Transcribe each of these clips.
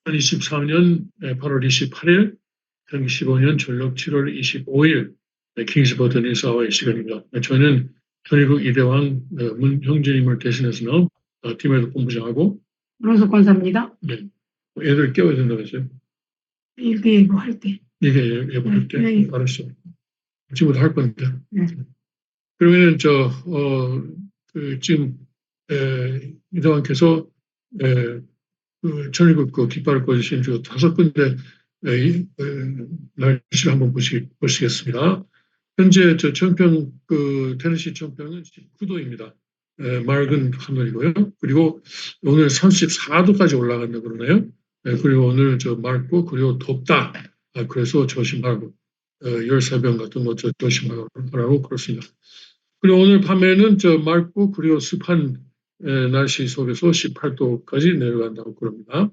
2024년 8월 28일, 2015년 전력 7월 25일, 킹스버터 뉴스아워의 시간입니다. 저는 전일국 이대왕 문형진님을 대신해서는 팀에서 본부장하고 문호석 권사입니다. 네, 애들 깨워야 된다고 했어요. 일기 예보할 때. 이게 예보할 때? 네. 알았어. 지금부터 할 건데. 네. 그러면은 지금 이대왕께서 전일국 깃발을 꽂으신 5군데 날씨를 한번 보시겠습니다. 현재 청평 테네시 청평은 19도입니다. 맑은 하늘이고요. 그리고 오늘 34도까지 올라간다 그러네요. 그리고 오늘 맑고 그리고 덥다. 그래서 조심하고 열사병 같은 거 조심하라고 그렇습니다. 그리고 오늘 밤에는 맑고 그리고 습한 날씨 속에서 18도까지 내려간다고 그럽니다.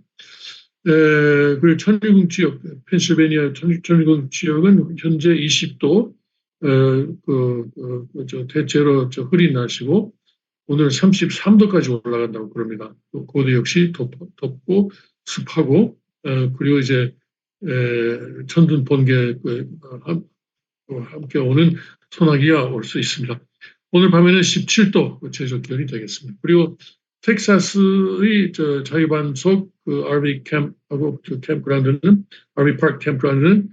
그리고 천일궁 지역, 펜실베니아 천일궁 지역은 현재 20도, 대체로 흐린 날씨고, 오늘 33도까지 올라간다고 그럽니다. 그것도 역시 덥고, 습하고, 그리고 이제, 천둥, 번개, 함께 오는 소나기가 올 수 있습니다. 오늘 밤에는 17도 최저 기온이 되겠습니다. 그리고 텍사스의 자유반석 RV 캠프하고 캠프그라운드는 RV 파크 캠프그라운드는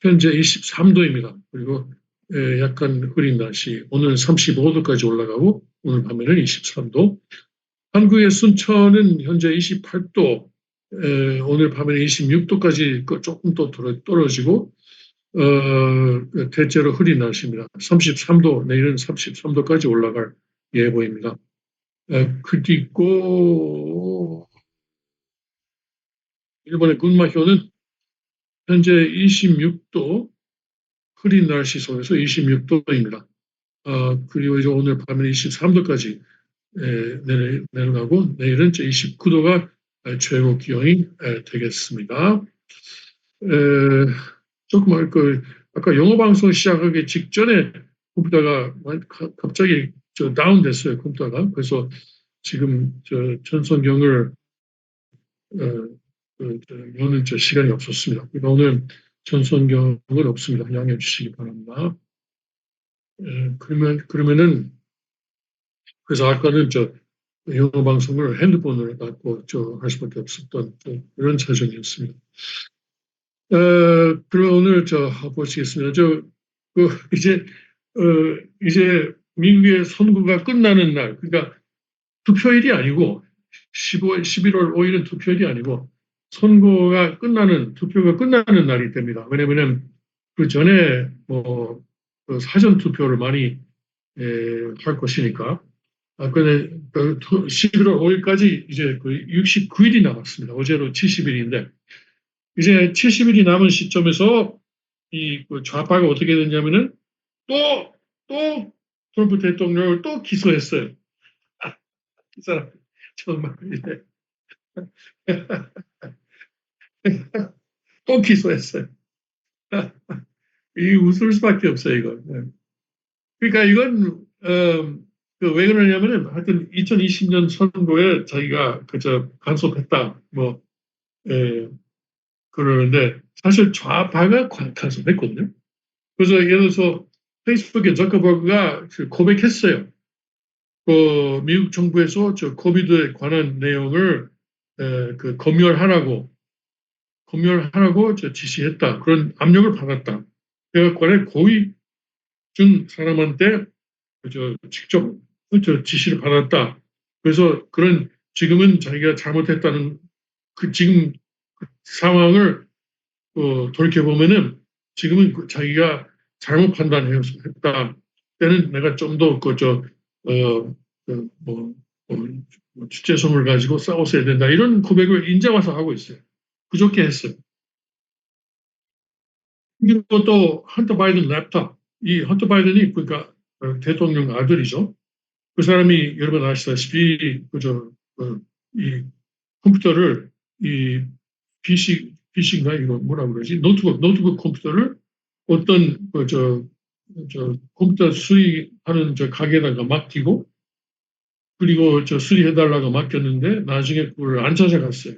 현재 23도입니다. 그리고 약간 흐린 날씨. 오늘 35도까지 올라가고 오늘 밤에는 23도. 한국의 순천은 현재 28도. 오늘 밤에는 26도까지 조금 더 떨어지고 대체로 흐린 날씨입니다. 33도, 내일은 33도까지 올라갈 예보입니다. 그리고 일본의 군마효는 현재 26도, 흐린 날씨 속에서 26도입니다. 그리고 이제 오늘 밤에 23도까지 내려가고 내일은 29도가 최고 기온이 되겠습니다. 조금 아까 영어 방송 시작하기 직전에 컴퓨터가 갑자기 다운됐어요, 컴퓨터가. 그래서 지금 전성경을 여는 시간이 없었습니다. 그러니까 오늘 전성경은 없습니다. 양해해 주시기 바랍니다. 그러면은 그래서 아까는 영어 방송을 핸드폰으로 갖고 할 수밖에 없었던 그런 사정이었습니다. 그럼 오늘 보시겠습니다. 이제 미국의 선거가 끝나는 날, 그러니까 투표일이 아니고 11월 5일은 투표일이 아니고 투표가 끝나는 날이 됩니다. 왜냐면은 그 전에 사전 투표를 많이 할 것이니까. 근데 11월 5일까지 이제 69일이 남았습니다. 어제로 70일인데. 이제 70일이 남은 시점에서 이 좌파가 어떻게 됐냐면은 또 트럼프 대통령을 또 기소했어요. 이 사람 정말 또 기소했어요. 이 웃을 수밖에 없어요, 이건. 그러니까 이건 왜 그러냐면은 하여튼 2020년 선거에 자기가 간섭했다 그러는데 사실 좌파가 간섭했거든요. 그래서 예를 들어서 페이스북에 저커버그가 고백했어요. 미국 정부에서 코비드에 관한 내용을 검열하라고 지시했다. 그런 압력을 받았다. 그래서 고위 준 사람한테 직접 지시를 받았다. 그래서 지금은 자기가 잘못했다는 지금 상황을 돌이켜보면은 지금은 자기가 잘못 판단했다. 때는 내가 좀 더 주체성을 가지고 싸웠어야 된다. 이런 고백을 인제 와서 하고 있어요. 그저께 했어요. 그리고 또 헌터 바이든 랩탑. 이 헌터 바이든이 그러니까 대통령 아들이죠. 그 사람이 여러분 아시다시피 이 컴퓨터를 이 PC인가 이거 뭐라 그러지? 노트북 컴퓨터를 어떤 컴퓨터 수리하는 가게에다가 맡기고 그리고 수리해달라고 맡겼는데 나중에 그걸 안 찾아갔어요.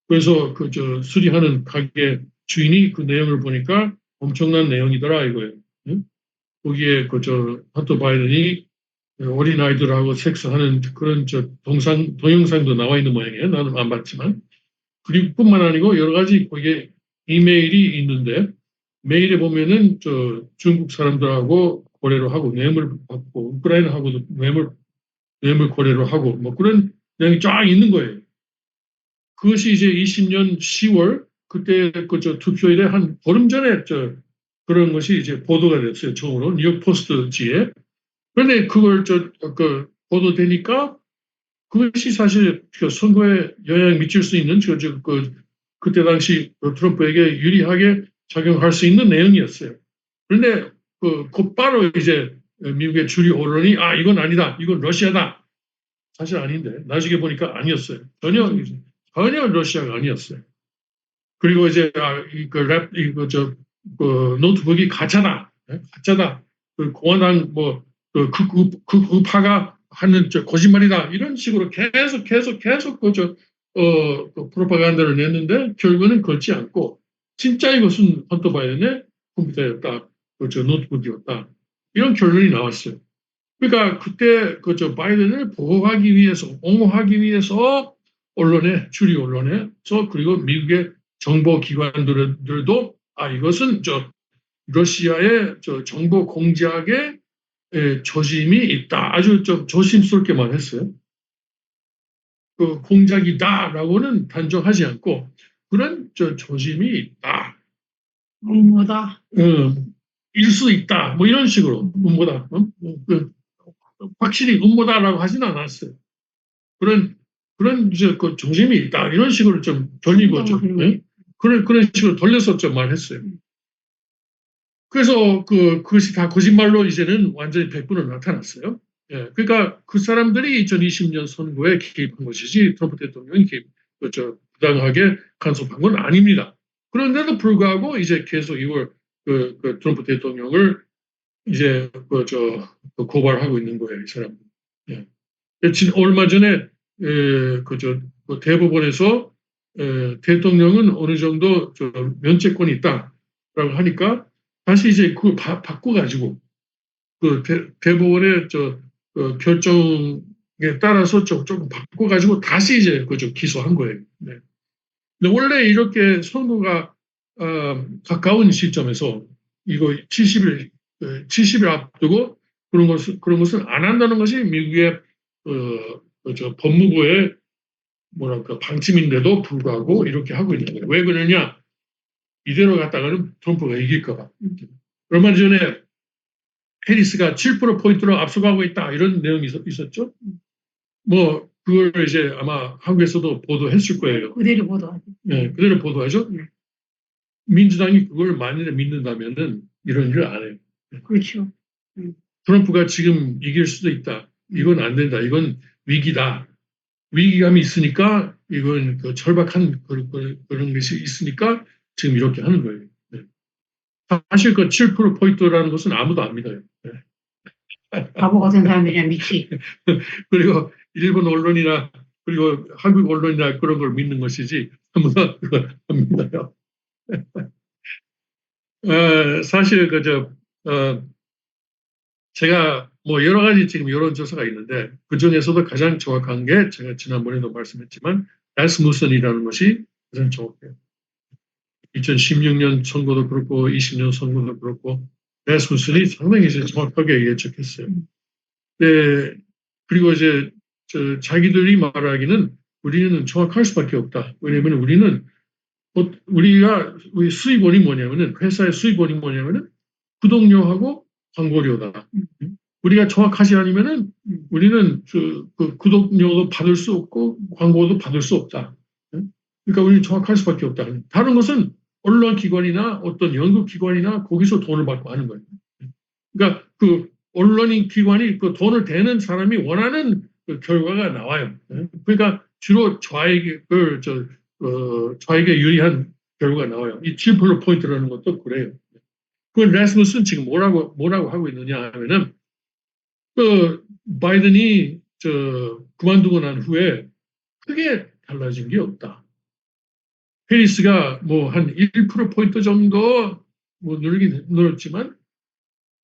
그래서 수리하는 가게 주인이 그 내용을 보니까 엄청난 내용이더라 이거예요. 응? 거기에 헌터 바이든이 어린 아이들하고 섹스하는 그런 동영상도 나와 있는 모양이에요. 나는 안 봤지만. 그리고 뿐만 아니고 여러 가지 거기에 이메일이 있는데 메일에 보면은 중국 사람들하고 거래를 하고 뇌물 받고 우크라이나하고도 뇌물 거래를 하고 뭐 그런 내용이 쫙 있는 거예요. 그것이 이제 20년 10월 그때 투표일에 한 보름 전에 그런 것이 이제 보도가 됐어요. 처음으로 뉴욕 포스트지에. 그런데 그걸 보도되니까 그것이 사실 선거에 영향을 미칠 수 있는 그때 당시 트럼프에게 유리하게 작용할 수 있는 내용이었어요. 그런데 곧바로 이제 미국의 주류 언론이 이건 아니다, 이건 러시아다. 사실 아닌데 나중에 보니까 아니었어요. 전혀 러시아가 아니었어요. 그리고 이제 노트북이 가짜다, 가짜다. 공화당 극우파가 하는 거짓말이다 이런 식으로 계속 프로파간다를 냈는데 결국은 그렇지 않고 진짜 이것은 헌터 바이든의 컴퓨터였다, 노트북이었다 이런 결론이 나왔어요. 그러니까 그때 바이든을 보호하기 위해서 옹호하기 위해서 주류 언론에서 그리고 미국의 정보 기관들도 이것은 러시아의 정보 공작에 조짐이 있다. 아주 좀 조심스럽게 말했어요. 그 공작이다라고는 단정하지 않고 그런 조짐이 있다. 뭐다. 일 수 있다. 뭐 이런 식으로 음모다. 확실히 음모다라고 하지는 않았어요. 그런 그 조짐이 있다. 이런 식으로 좀 돌리고 그런 식으로 돌려서 좀 말했어요. 그래서 그것이 다 거짓말로 이제는 완전히 100% 나타났어요. 예, 그러니까 그 사람들이 2020년 선거에 개입한 것이지 트럼프 대통령이 부당하게 간섭한 건 아닙니다. 그런데도 불구하고 이제 계속 이걸 트럼프 대통령을 이제 고발하고 있는 거예요, 이 사람들. 예. 얼마 전에 대법원에서 대통령은 어느 정도 면죄권이 있다라고 하니까 다시 이제 그걸 바꿔가지고 대법원의 결정에 따라서 조금 바꿔가지고 다시 이제 기소한 거예요. 네. 근데 원래 이렇게 선거가 가까운 시점에서 이거 70일 앞두고 그런 것을 안 한다는 것이 미국의 법무부의 뭐랄까 방침인데도 불구하고 이렇게 하고 있는 거예요. 왜 그러냐? 이대로 갔다가는 트럼프가 이길까 봐. 얼마 전에 해리스가 7%포인트로 앞서가고 있다 이런 내용이 있었죠. 뭐 그걸 이제 아마 한국에서도 보도했을 거예요. 그대로 보도하죠. 네, 그대로 보도하죠. 민주당이 그걸 만일에 믿는다면은 이런 일을 안 해요. 그렇죠. 트럼프가 지금 이길 수도 있다. 이건 안 된다. 이건 위기다. 위기감이 있으니까 이건 절박한 그런 것이 있으니까 지금 이렇게 하는 거예요. 네. 사실 7%포인트라는 것은 아무도 안 믿어요. 네. 바보 같은 사람들이랑 믿지. 그리고 일본 언론이나 그리고 한국 언론이나 그런 걸 믿는 것이지 아무도 그걸 안 믿어요. 사실 제가 뭐 여러 가지 지금 여론조사가 있는데 그 중에서도 가장 정확한 게 제가 지난번에도 말씀했지만 라스무슨이라는 것이 가장 정확해요. 2016년 선거도 그렇고 20년 선거도 그렇고 라스무슨이 상당히 이제 정확하게 예측했어요. 네, 그리고 이제 자기들이 말하기는 우리는 정확할 수밖에 없다. 왜냐하면 우리 수입원이 뭐냐면은 회사의 수입원이 뭐냐면은 구독료하고 광고료다. 우리가 정확하지 않으면은 우리는 그 구독료도 받을 수 없고 광고도 받을 수 없다. 그러니까 우리는 정확할 수밖에 없다. 다른 것은 언론기관이나 어떤 연구기관이나 거기서 돈을 받고 하는 거예요. 그러니까 언론인 기관이 돈을 대는 사람이 원하는 결과가 나와요. 그러니까 주로 좌에게 유리한 결과가 나와요. 이 7%포인트라는 것도 그래요. 그 라스무슨 지금 뭐라고 하고 있느냐 하면은 바이든이 그만두고 난 후에 크게 달라진 게 없다. 해리스가 뭐 한 1%포인트 정도 뭐 늘긴 늘었지만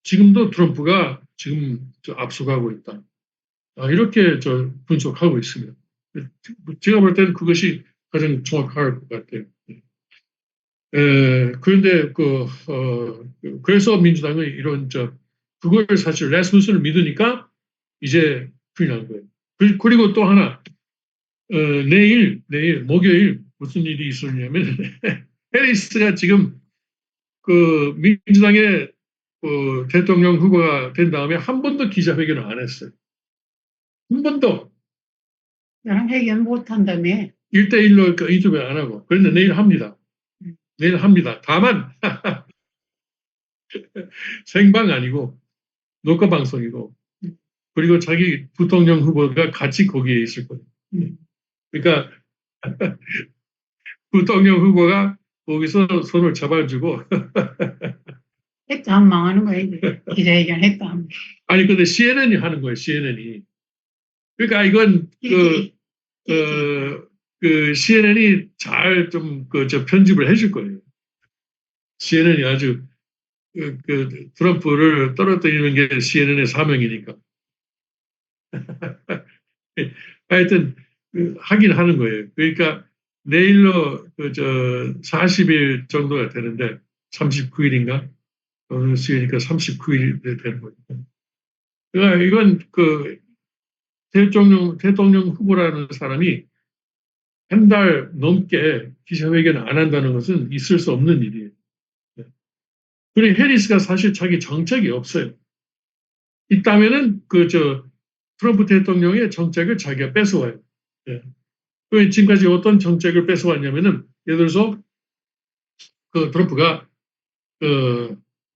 지금도 트럼프가 지금 앞서가고 있다. 이렇게 분석하고 있습니다. 제가 볼 때는 그것이 가장 정확할 것 같아요. 그런데 그래서 민주당의 이런 그걸 사실 레스무슨을 믿으니까 이제 큰일 난 거예요. 그리고 또 하나 내일 목요일 무슨 일이 있었냐면 해리스가 지금 그 민주당의 대통령 후보가 된 다음에 한 번도 기자회견을 안 했어요. 한 번도 나랑 회견 못 한다며. 1대1로 그 인터뷰 안 하고. 그런데 내일 합니다. 내일 합니다. 다만 생방 아니고 녹화 방송이고 그리고 자기 부통령 후보가 같이 거기에 있을 거예요. 그러니까 부통령 후보가 거기서 손을 잡아주고 했다 하면 망하는 거야, 이제. 기자회견 했다 하면. 아니 근데 CNN이 하는 거예요. CNN이. 그러니까 이건 CNN이 잘 좀 편집을 해줄 거예요. CNN이 아주 트럼프를 떨어뜨리는 게 CNN의 사명이니까. 하여튼 하긴 하는 거예요. 그러니까 내일로 40일 정도가 되는데 39일인가? 오늘 수요일이니까 39일이 되는 거니까. 그러니까 이건 대통령 후보라는 사람이 한 달 넘게 기자회견을 안 한다는 것은 있을 수 없는 일이에요. 그리고 해리스가 사실 자기 정책이 없어요. 있다면은 트럼프 대통령의 정책을 자기가 뺏어와요. 지금까지 어떤 정책을 뺏어왔냐면은 예를 들어서 트럼프가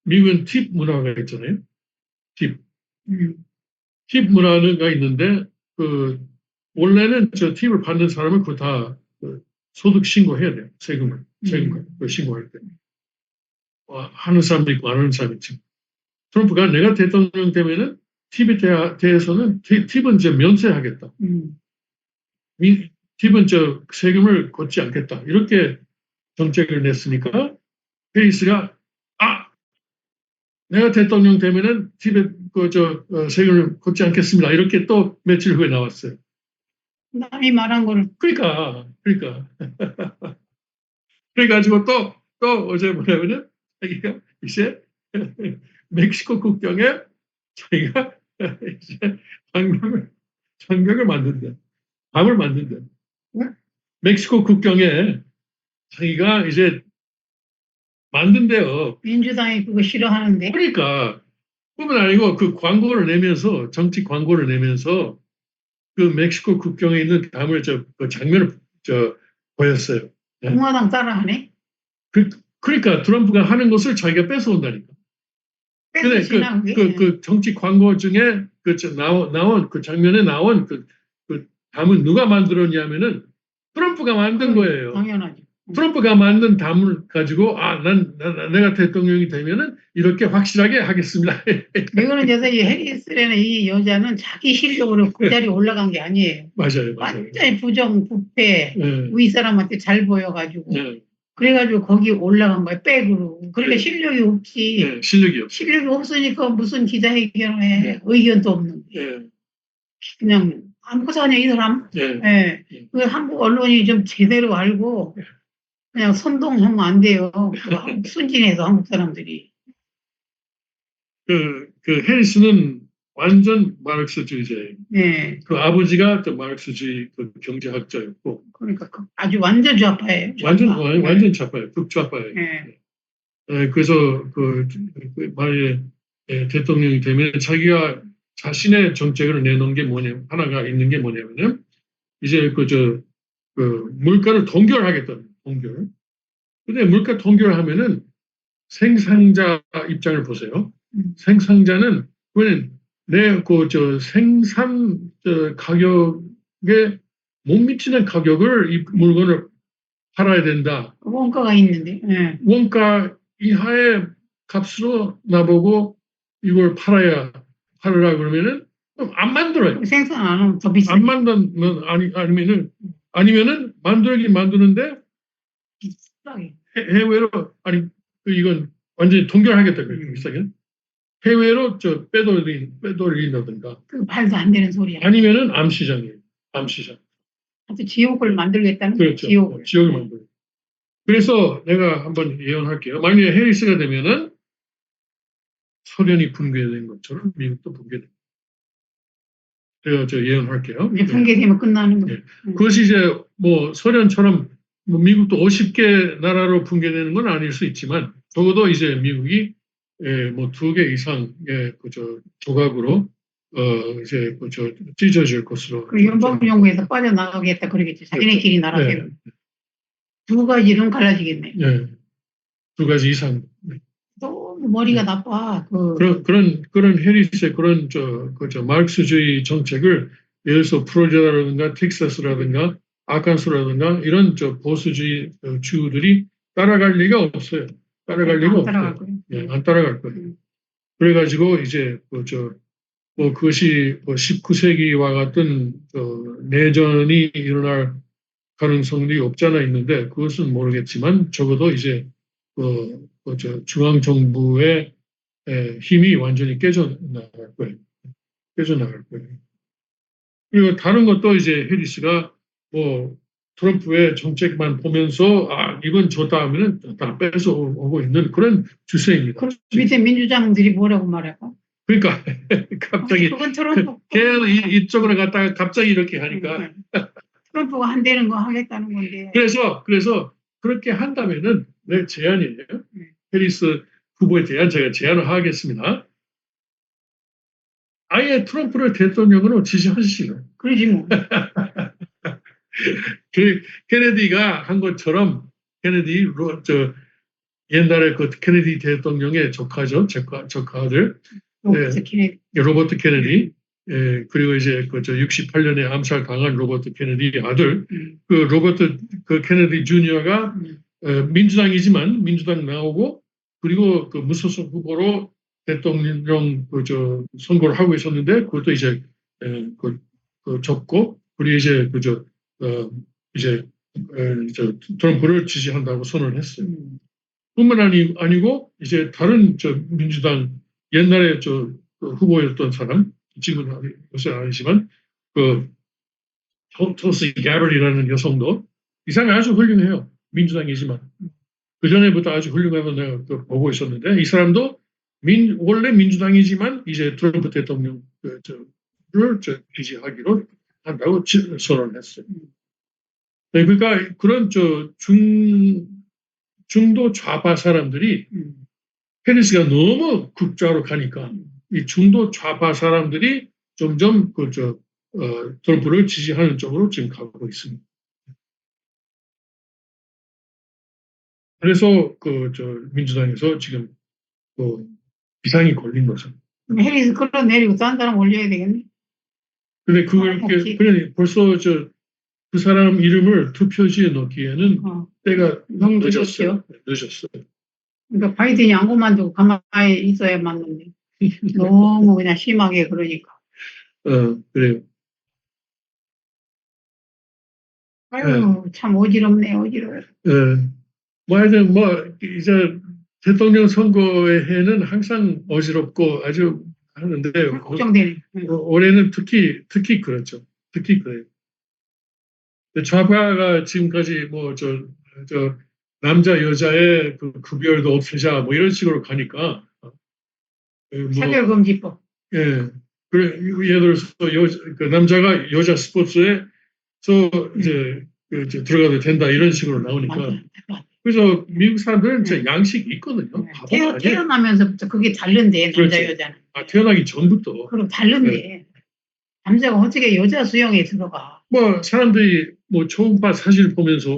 미국은 팁 문화가 있잖아요. 팁 문화가 있는데 원래는 팁을 받는 사람은 그거 다 소득 신고해야 돼요. 세금을 신고할 때. 하는 사람도 있고 안 하는 사람도 있지. 트럼프가 내가 대통령 되면은 팁에 대해서는 팁은 이제 면세하겠다. 팁은 세금을 걷지 않겠다. 이렇게 정책을 냈으니까 해리스가 내가 대통령 되면은 팁에 세금을 걷지 않겠습니다. 이렇게 또 며칠 후에 나왔어요. 남이 말한 거를. 그러니까. 그래가지고 또 어제 뭐냐면은 자기가 이제 멕시코 국경에 자기가 이제 장벽을 만든대. 담을 만든대. 멕시코 국경에 자기가 이제 만든대요. 민주당이 그거 싫어하는데. 그러니까 뿐만 아니고 그 광고를 내면서 정치 광고를 내면서 그 멕시코 국경에 있는 담을 그 장면을 보였어요. 공화당 따라하네. 그러니까 트럼프가 하는 것을 자기가 뺏어온다니까. 근데 그 정치 광고 중에 나온 그 장면에 나온 그 담은 누가 만들었냐면은 트럼프가 만든 거예요. 당연하죠. 트럼프가 만든 담을 가지고 내가 대통령이 되면은 이렇게 확실하게 하겠습니다. 이거는 여자 이 해리스라는 이 여자는 자기 실력으로 그 자리에 올라간 게 아니에요. 맞아요. 완전히 부패, 위 사람한테 잘 보여가지고. 그래가지고 거기 올라간 거야, 백으로. 그러니까 실력이 없지. 실력이 없으니까 무슨 기자회견을 해. 의견도 없는 게. 그냥 아무것도 아니야, 이 사람. 그 한국 언론이 좀 제대로 알고 그냥 선동하면 안 돼요. 순진해서 한국 사람들이. 해리스는 완전 마르크스주의자예요. 네. 그 아버지가 또 마르크스주의 경제학자였고. 그러니까 아주 완전 좌파예요. 완전 좌파예요. 극좌파예요. 그래서 만약에 대통령이 되면 자기가 자신의 정책을 내놓은 게 하나가 있는 게 뭐냐면은 이제 물가를 동결하겠다. 동결. 근데 물가 동결하면은 생산자 입장을 보세요. 생산자는 생산 가격에 못 미치는 가격을 이 물건을 팔아야 된다. 원가가 있는데. 원가 이하의 값으로 나보고 이걸 팔으라 그러면은 안 만들어요. 생산 안 하면 더 비싸. 안 만들면 아니면은 만들긴 만드는데 비싸게. 해외로, 아니, 이건 완전히 동결하겠다, 비싸게. 해외로 빼돌린다든가. 그 말도 안 되는 소리야. 아니면은 암시장이에요. 암시장. 아주 지옥을 만들겠다는 그렇죠. 지옥을 만들고. 그래서 내가 한번 예언할게요. 만약에 해리스가 되면은 소련이 붕괴된 것처럼 미국도 붕괴됩니다. 제가 예언할게요. 이제 붕괴되면 끝나는 거예요. 그것이 이제 뭐 소련처럼 뭐 미국도 50개 나라로 붕괴되는 건 아닐 수 있지만 적어도 이제 미국이 뭐 2개 이상의 조각으로 이제 찢어질 것으로. 그 연방정부에서 빠져나가겠다 그러겠지. 자기네끼리 나라대로. 2가지는 갈라지겠네. 네. 2가지 이상. 너무 머리가 나빠. 그런 해리스의 그런 마르크스주의 정책을 예를 들어서 플로리다라든가 텍사스라든가 아칸소라든가 이런 보수주의 주들이 따라갈 리가 없어요. 따라갈 리가 없어요. 안 따라갈 거예요. 그래가지고 이제 그것이 19세기와 같은 내전이 일어날 가능성이 없지 않아 있는데 그것은 모르겠지만 적어도 이제 중앙 정부의 힘이 완전히 깨져나갈 거예요. 깨져나갈 거예요. 그리고 다른 것도 이제 해리스가 뭐 트럼프의 정책만 보면서 이건 좋다 하면은 다 뺏어 오고 있는 그런 추세입니다. 그럼 밑에 민주당들이 뭐라고 말할까? 그러니까 갑자기 그건 트럼프 걔는 이쪽으로 갔다가 갑자기 이렇게 하니까 트럼프가 한다는 거 하겠다는 건데. 그래서 그렇게 한다면은 내 제안이에요. 해리스 후보에 대한 제가 제안을 하겠습니다. 아예 트럼프를 대통령으로 지지하시죠. 그러지 뭐. 케네디가 한 것처럼 옛날에 케네디 대통령의 조카죠. 조카들. 로버트 케네디. 그리고 이제 68년에 암살 당한 로버트 케네디 아들. 로버트 케네디 주니어가 민주당이지만 민주당 나오고 그리고 무소속 후보로 대통령 선거를 하고 있었는데 그것도 이제 접고 그리고 이제 트럼프를 지지한다고 선언을 했어요. 뿐만 아니고 이제 다른 민주당 옛날에 후보였던 사람 지금 요새 아니지만 토스 가벌이라는 여성도 이 사람이 아주 훌륭해요. 민주당이지만 그 전에부터 아주 훌륭하다고 내가 보고 있었는데 이 사람도 원래 민주당이지만 이제 트럼프 대통령을 지지하기로 한다고 선언을 했어요. 네, 그러니까 그런 중도 좌파 사람들이 해리스가 너무 극좌로 가니까 이 중도 좌파 사람들이 점점 트럼프를 지지하는 쪽으로 지금 가고 있습니다. 그래서 민주당에서 지금 비상이 걸린 거죠. 해리스 그런 내리고 딴 사람 올려야 되겠네. 근데 그래 벌써 그 사람 이름을 투표지에 넣기에는 때가 너무 늦었어요. 늦었어요. 그러니까 바이든이 안 그만두고 가만히 있어야 맞는데 너무 그냥 심하게 그러니까. 그래요. 아유 참 어지럽네 어지러워. 뭐 하여튼 이제 대통령 선거의 해는 항상 어지럽고 아주 하는데 걱정되네. 올해는 특히 그렇죠. 특히 그래요. 좌파가 지금까지 남자 여자의 구별도 없애자 뭐 이런 식으로 가니까 차별금지법. 예. 그래 예를 들어서 남자가 여자 스포츠에 이제 들어가도 된다 이런 식으로 나오니까 그래서 미국 사람들은 진짜 양식이 있거든요. 태어나면서부터 그게 다른데 남자 그렇죠. 여자는. 태어나기 전부터. 그럼 다른데. 네. 남자가 어떻게 여자 수영에 들어가? 사람들이 초음파 사진을 보면서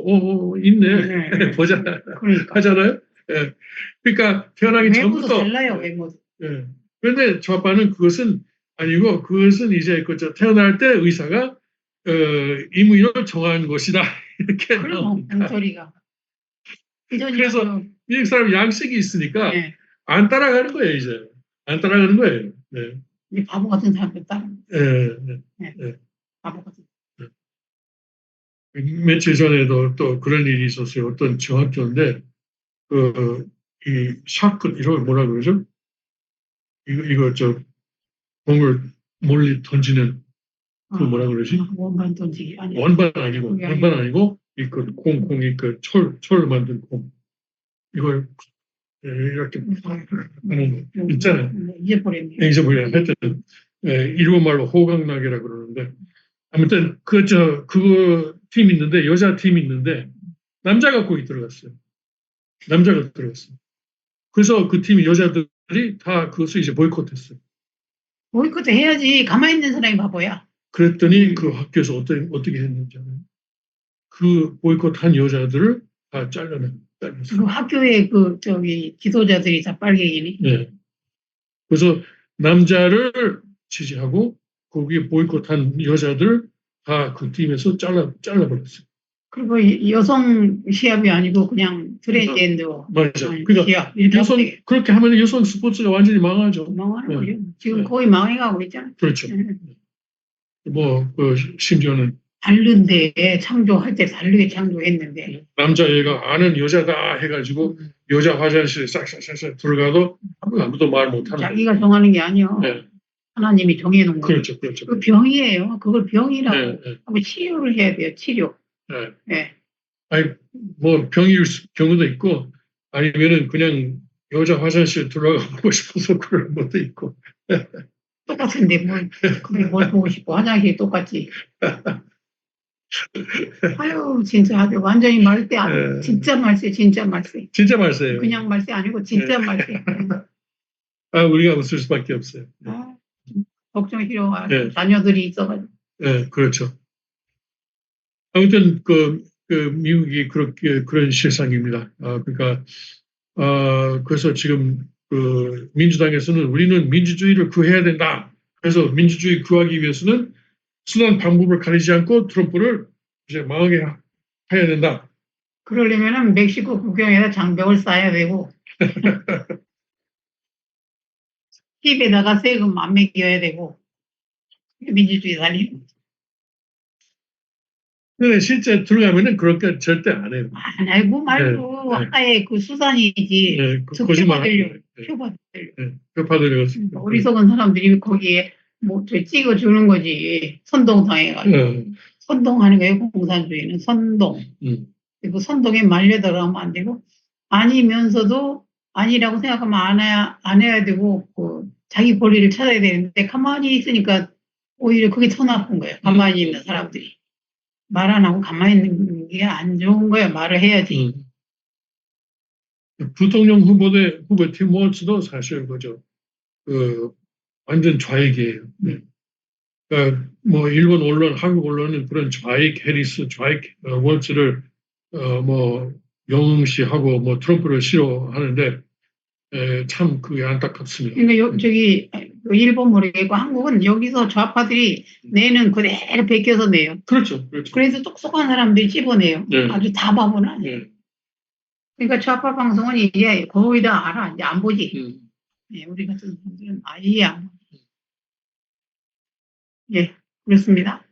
있네. 보자. 그러니까. 하잖아요. 예. 그러니까 태어나기 외모도 전부터. 달라요, 외모도. 예. 그런데 좌파는 그것은 아니고 그것은 이제 태어날 때 의사가 임의로 정한 것이다. 이렇게 나옵니다. 소리가. 그래서 미국 사람 양식이 있으니까 안 따라가는 거예요, 이제. 안 따라가는 거예요. 네. 이 바보 같은 사람들 따라. 바보 같은. 며칠 전에도 또 그런 일이 있었어요. 어떤 중학교인데, 이 샷건, 이걸 뭐라 그러죠? 공을 멀리 던지는, 그 뭐라 그러지? 원반 던지기. 아니, 원반 아니고, 공이 철 만든 공. 이걸 이렇게 하는 거 있잖아요. 잊어버렸네. 하여튼, 일본말로 호각나게라 그러는데, 아무튼, 그거 팀 있는데, 여자 팀 있는데, 남자가 거기 들어갔어요. 그래서 그 팀 여자들이 다 그것을 이제 보이콧했어요. 보이콧 해야지. 가만히 있는 사람이 바보야. 그랬더니 그 학교에서 어떻게 했는지 알아요? 그 보이콧한 여자들을 다 잘랐어요. 그 학교에 지도자들이 다 빨갱이니? 네. 그래서 남자를 지지하고 거기 보이콧한 여자들 다 그 팀에서 잘라버렸어요. 그리고 여성 시합이 아니고 그냥 트랜스젠더. 맞아. 그러니까 그렇게 하면 여성 스포츠가 완전히 망하죠. 망하는 거죠. 지금 거의 망해가고 있잖아요. 그렇죠. 심지어는 다른데 창조할 때 다르게 창조했는데 남자애가 아는 여자다 해가지고 여자 화장실에 싹싹싹 들어가도 아무도 말 못하는 자기가 정하는 게 아니요. 네. 하나님이 정해놓은 거예요. 그렇죠. 그 병이에요. 그걸 병이라고 네. 하고 치료를 해야 돼요. 치료. 네. 네. 아니 뭐 병일 경우도 있고 아니면은 그냥 여자 화장실 들어가고 싶어서 그런 것도 있고. 똑같은데 뭘 보고 싶고 화장실이 똑같지. 아유 진짜 아주 완전히 말세. 진짜 말세. 진짜 말세예요. 그냥 말세 아니고 진짜 말세. 우리가 웃을 수밖에 없어요. 걱정 싫어. 자녀들이 있어가지고. 네, 그렇죠. 아무튼 미국이 그런 실상입니다. 그러니까 그래서 지금 민주당에서는 우리는 민주주의를 구해야 된다. 그래서 민주주의 구하기 위해서는 수단 방법을 가리지 않고 트럼프를 이제 망하게 해야 된다. 그러려면은 멕시코 국경에다 장벽을 쌓아야 되고 힙에다가 세금 안 매겨야 되고 민주주의 살리는 거죠. 근데 실제 들어가면은 그렇게 절대 안 해요. 안 알고 말고 하나의 그 수단이지. 거짓말 받으려고. 표 받으려고. 어리석은 사람들이 거기에 찍어주는 거지. 선동당해가지고. 선동하는 거예요. 공산주의는 선동. 그리고 선동에 말려들어가면 안 되고 아니면서도 아니라고 생각하면 안 해야 되고 자기 권리를 찾아야 되는데 가만히 있으니까 오히려 그게 더 나쁜 거예요. 가만히 있는 사람들이. 말 안 하고 가만히 있는 게 안 좋은 거야. 말을 해야지. 부통령 후보 팀 워츠도 사실 완전 좌익이에요. 그러니까 뭐 일본 언론, 한국 언론은 그런 좌익 해리스, 좌익 워츠를 영웅시하고 트럼프를 싫어하는데 참 그게 안타깝습니다. 그러니까 일본 모르겠고 한국은 여기서 좌파들이 내는 그대로 베껴서 내요. 그렇죠. 그래서 똑똑한 사람들이 찝어내요. 아주 다 바보는 아니에요. 그러니까 좌파 방송은 이제 거의 다 알아. 이제 안 보지. 우리 같은 분들은 아예 안 보지. 그렇습니다.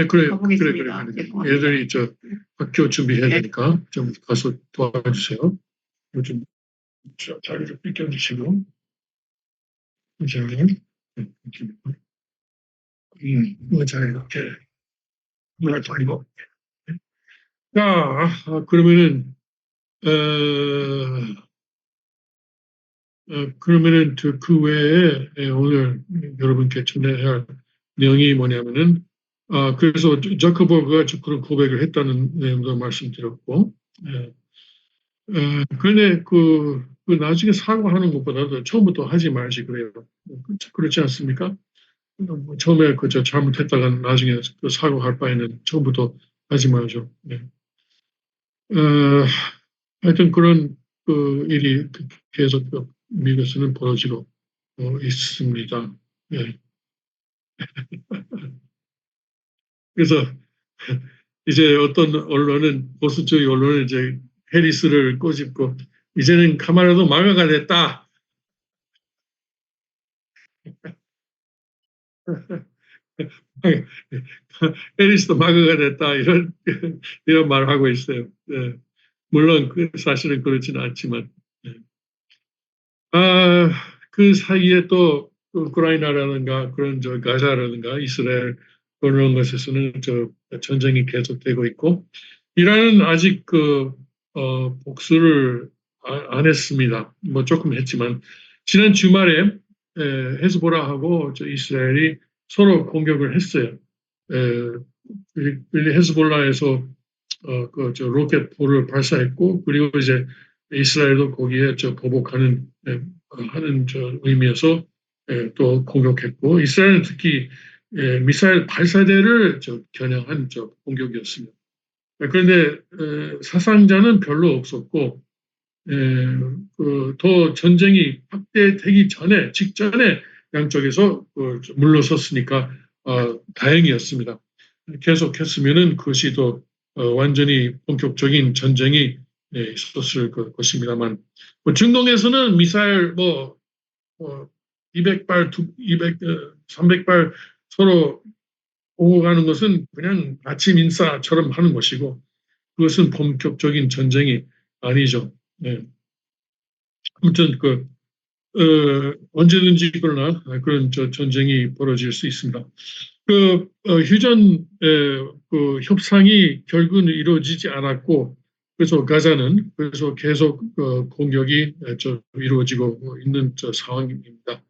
그래요. 얘들이 학교 준비해야 되니까 좀 가서 도와주세요. 요즘 자리를 뺏겨주시고 이제 자 이렇게 문을 돌리고 자 그러면은 그 외에 오늘 여러분께 전해야 할 내용이 뭐냐면은 그래서 자커버그가 그런 고백을 했다는 내용도 말씀드렸고 그런데 나중에 사과하는 것보다도 처음부터 하지 말지 그래요. 그렇지 않습니까? 처음에 잘못했다가 나중에 사과할 바에는 처음부터 하지 말죠. 하여튼 그런 일이 계속 미국에서는 벌어지고 있습니다. 그래서 이제 어떤 언론은 보수 쪽 언론은 이제 해리스를 꼬집고 이제는 카마라도 마가가 됐다. 에리스도 마그가 됐다 이런 말을 하고 있어요. 네. 물론 사실은 그렇지는 않지만 네. 그 사이에 또 우크라이나라든가 그런 가자라든가 이스라엘 그런 것에서는 전쟁이 계속되고 있고 이란은 아직 복수를 안 했습니다. 뭐 조금 했지만 지난 주말에 헤즈볼라하고 이스라엘이 서로 공격을 했어요. 헤즈볼라에서 로켓포를 발사했고 그리고 이제 이스라엘도 거기에 보복하는 하는 의미에서 또 공격했고 이스라엘은 특히 미사일 발사대를 겨냥한 공격이었습니다. 그런데 사상자는 별로 없었고 더 전쟁이 확대되기 직전에 양쪽에서 물러섰으니까 다행이었습니다. 계속했으면은 그것이 더 완전히 본격적인 전쟁이 있었을 것입니다만 중동에서는 미사일 200발, 300발 서로 오고 가는 것은 그냥 아침 인사처럼 하는 것이고 그것은 본격적인 전쟁이 아니죠. 네. 아무튼 언제든지 그러나 그런 전쟁이 벌어질 수 있습니다. 휴전 협상이 결국은 이루어지지 않았고 그래서 가자는 계속 공격이 이루어지고 있는 상황입니다.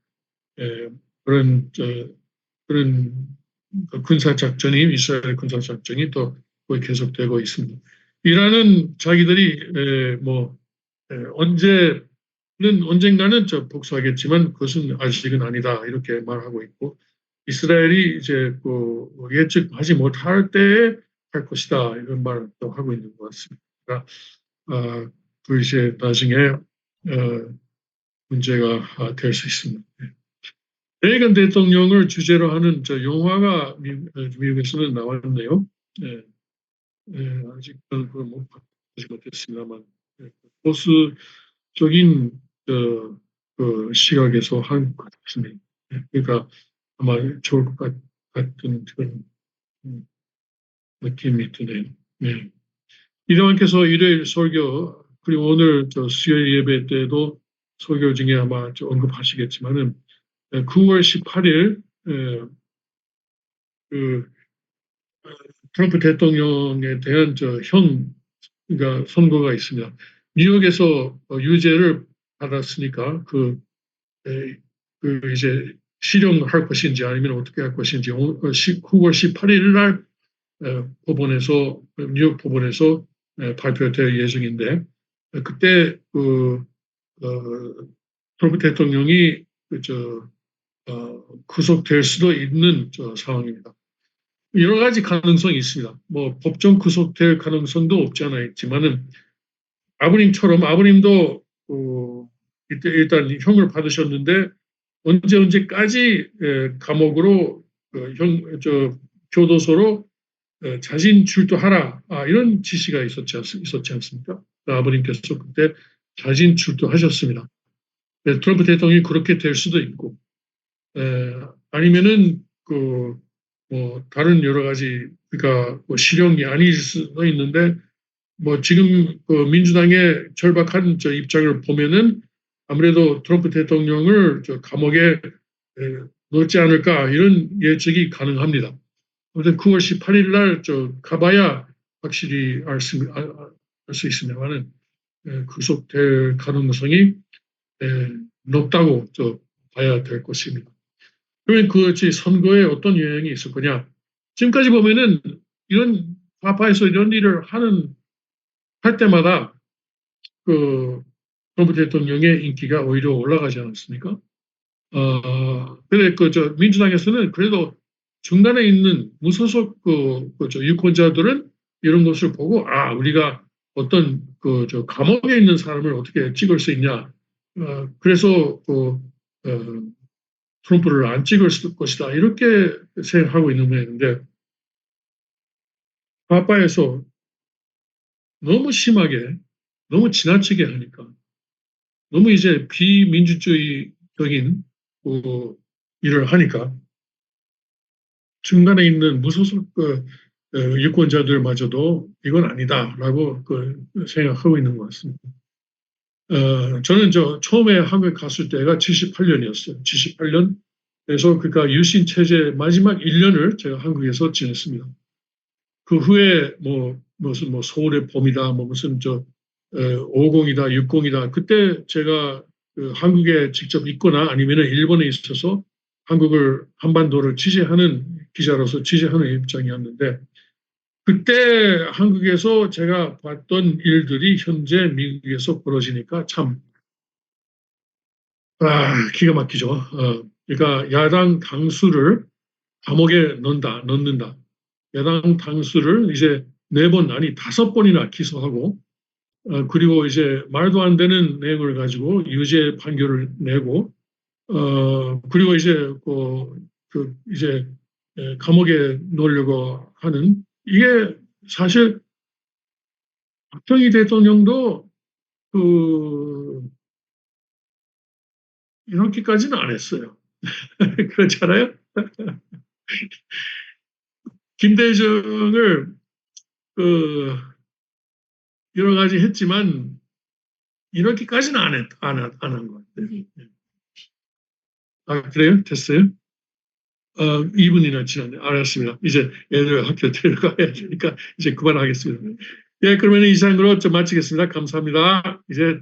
그런 군사 작전이 이스라엘 군사 작전이 또 계속되고 있습니다. 이란은 자기들이 언젠가는 복수하겠지만 그것은 아직은 아니다 이렇게 말하고 있고 이스라엘이 이제 예측하지 못할 때에 할 것이다 이런 말을 또 하고 있는 것 같습니다. 그 이제 나중에 문제가 될 수 있습니다. 레이건 대통령을 주제로 하는 영화가 미국에서는 나왔네요. 아직 그걸 보지 못했습니다만 보수적인 시각에서 한 것 같습니다. 그러니까 아마 좋을 것 같은 그런 느낌이 드네요. 네. 이대왕께서 일요일 설교 그리고 오늘 수요일 예배 때도 설교 중에 아마 언급하시겠지만은 9월 18일 트럼프 대통령에 대한 그러니까 선고가 있습니다. 뉴욕에서 유죄를 받았으니까 이제 실형할 것인지 아니면 어떻게 할 것인지 9월 18일 날 뉴욕 법원에서 발표될 예정인데 그때 트럼프 대통령이 구속될 수도 있는 상황입니다. 여러 가지 가능성이 있습니다. 법정 구속될 가능성도 없지 않아 있지만은 아버님도 이때 일단 형을 받으셨는데 언제까지 감옥으로 교도소로 자진 출두하라 이런 지시가 있었지 않습니까? 아버님께서 그때 자진 출두하셨습니다. 트럼프 대통령이 그렇게 될 수도 있고 아니면은 다른 여러 가지 그러니까 실형이 아닐 수도 있는데 지금 민주당의 절박한 입장을 보면은 아무래도 트럼프 대통령을 감옥에 넣지 않을까 이런 예측이 가능합니다. 아무튼 9월 18일 날 가봐야 확실히 알 수 있습니다만은 구속될 가능성이 높다고 봐야 될 것입니다. 그러면 선거에 어떤 영향이 있을 거냐? 지금까지 보면은 이런 파파에서 이런 일을 할 때마다 트럼프 대통령의 인기가 오히려 올라가지 않았습니까? 민주당에서는 그래도 중간에 있는 무소속 유권자들은 이런 것을 보고 우리가 어떤 감옥에 있는 사람을 어떻게 찍을 수 있냐. 그래서 트럼프를 안 찍을 것이다. 이렇게 생각하고 있는 모양인데 파파에서 너무 심하게 너무 지나치게 하니까 너무 이제 비민주주의적인 일을 하니까 중간에 있는 무소속 유권자들마저도 이건 아니다라고 생각하고 있는 것 같습니다. 저는 처음에 한국에 갔을 때가 78년이었어요. 78년. 그래서 그러니까 유신 체제 마지막 1년을 제가 한국에서 지냈습니다. 그 후에 무슨 서울의 봄이다, 무슨 50이다, 60이다. 그때 제가 한국에 직접 있거나 아니면 일본에 있어서 한반도를 취재하는 기자로서 취재하는 입장이었는데, 그때 한국에서 제가 봤던 일들이 현재 미국에서 벌어지니까 참 기가 막히죠. 그러니까 야당 당수를 감옥에 넣는다. 야당 당수를 이제 4번 아니 5번이나 기소하고, 그리고 이제 말도 안 되는 내용을 가지고 유죄 판결을 내고, 그리고 이제 이제 감옥에 넣으려고 하는, 이게 사실 박정희 대통령도 이렇게까지는 안 했어요. 그렇잖아요. 김대중을 여러 가지 했지만 이렇게까지는 안 한 것 같아요. 그래요? 됐어요? 2분이나 지났네. 알았습니다. 이제 애들 학교 데려가야 되니까 이제 그만하겠습니다. 예, 그러면 이상으로 좀 마치겠습니다. 감사합니다. 이제